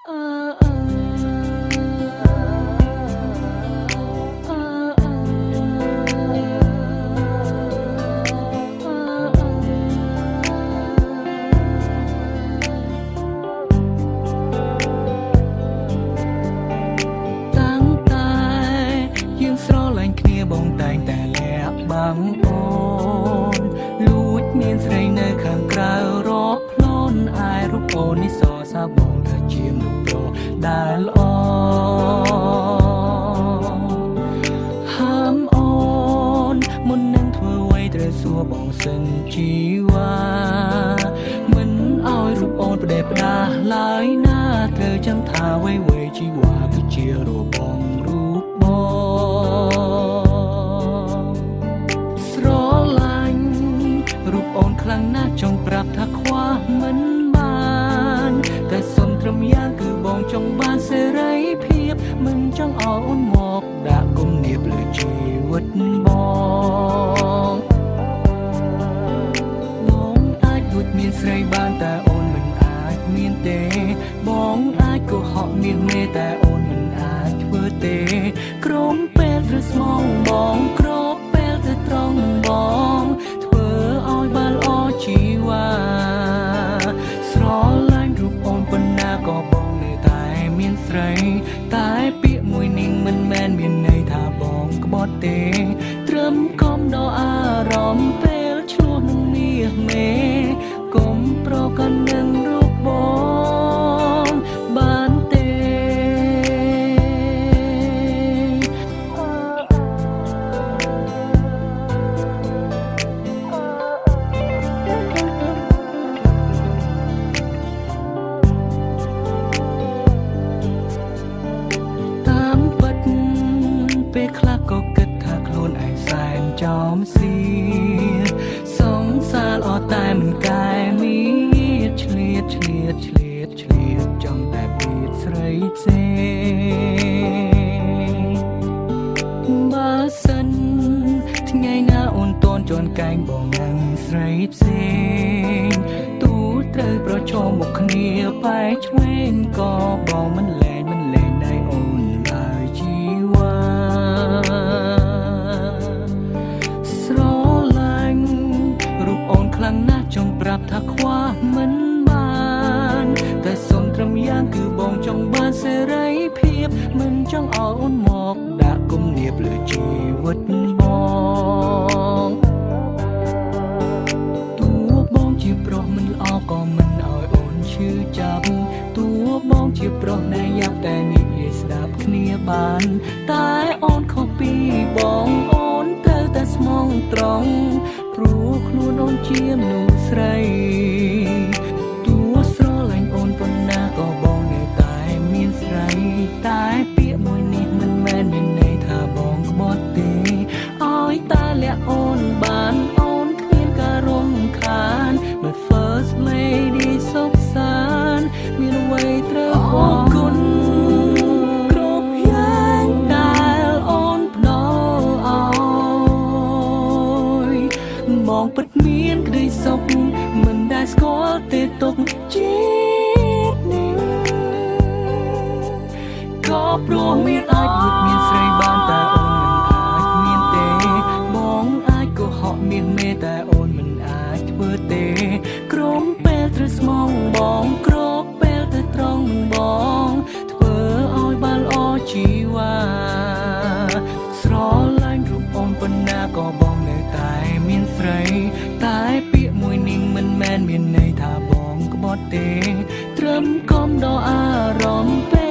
បងតែងតែលាក់បាំងអូនលួចមានស្រីនៅខាងក្រៅរកផ្លូនអាយរូបអូននេះសរសើរបងថាជាមនុស្សប្រដែលល្អហាមអូនមុននឹងធ្វើអ្វីត្រូវសួរបងសិនជីវ៉ាមិនឲ្យរូបអូនផ្ដេសផ្ដាសឡើយណាត្រូវចាំថាអ្វីជីវ៉ាគឺជារូបបងរូបអូនខ្លាំងណាស់ចង់ប្រាប់ថាខ្វះមិនបានតែសុំត្រឹមយ៉ាងគឺបងចង់បានសេរីភាពមិនចង់ឲ្យអូនមកដាក់គំនាបលើជីវិតបងអាចលួចមានស្រីបានតែអូនមិនអាចមានទេបងអាចកុហកមាសមេតែអូនមិនអាចធ្វើទេក្រុមពេលត្រូវស្មងបងគ្របពេលត្រូវត្រង់បងជីវ៉ាស្រឡាញ់រូបអូនប៉ុណ្ណាក៏បងនៅតែមានស្រីតែពាក្យមួយនេះមិនមែនមានន័យថាបងក្បត់ទេត្រឹមកុំដល់អារម្មណ៍ពេលឆ្លោះនឹងមាសមេកុំប្រកាន់នឹងរូបបងបានទេពេលខ្លះក៏គិតថាខ្លួនឯងសែនចោមស៊ីសង្សារល្អតែមិនកែមានឆ្លៀតចង់តែពីស្រីផ្សេងបើសិនថ្ងៃណាអូនតន់ជន់កែងបងនឹងស្រីផ្សេងទូត្រូវប្រឈមមុខគ្នាបែកឆ្វេងក៏បងមិនលែងដៃអូនឡើយជីវ៉ាស្រឡាញ់រូបអូនខ្លាំងណាស់ចង់ប្រាប់ថាខ្វះមិនបានតែសុំត្រឹមយ៉ាងគឺបងចង់បានសេរីភាពមិនចង់ឲ្យអូនមកដាក់គំនាបលើជីវិតបងតួបងជាប្រុសមិនល្អក៏មិនឲ្យអូនឈឺចាប់តួបងជាប្រុសណែយ៉ាប់តែនិយាយស្ដាប់គ្នាបានតែអូនខុសពីបងអូនត្រូវតែស្មងត្រង់ព្រោះខ្លួនអូនជាមនុស្សស្រីតួស្រឡាញ់អូនប៉ុណ្ណាក៏បងនៅតែមានស្រីតែពាក្យមួយនេះមិនមែនមានន័យថាបងក្បត់ទេឲ្យតែលាក់អូនបានអូនគ្មានការរំខាន My first lady សុខសាន្តមានអ្វីត្រូវអរគុណគ្រប់យ៉ាងដែលអូនផ្ដល់ឲ្យបងពិតមានក្តីសុខមិនដែលស្គាល់ទេទុកជាតិនេះក៏ព្រោះមានអាចលួចមានស្រីបានតែអូនមិនអាចមានទេបងអាចកុហកមាសមេតែអូនមិនអាចធ្វើទេក្រុមពេលត្រូវស្មងបងគ្របពេលត្រូវត្រង់បងធ្វើឲ្យបានល្អជីវ៉ាស្រឡាញ់រូបអូនប៉ុណ្ណាក៏បងនៅតែមានស្រីតែពាក្យមួយនេះមិនមែនមានន័យថាបងក្បត់ទេត្រឹមកុំដល់អារម្មណ៍ពេល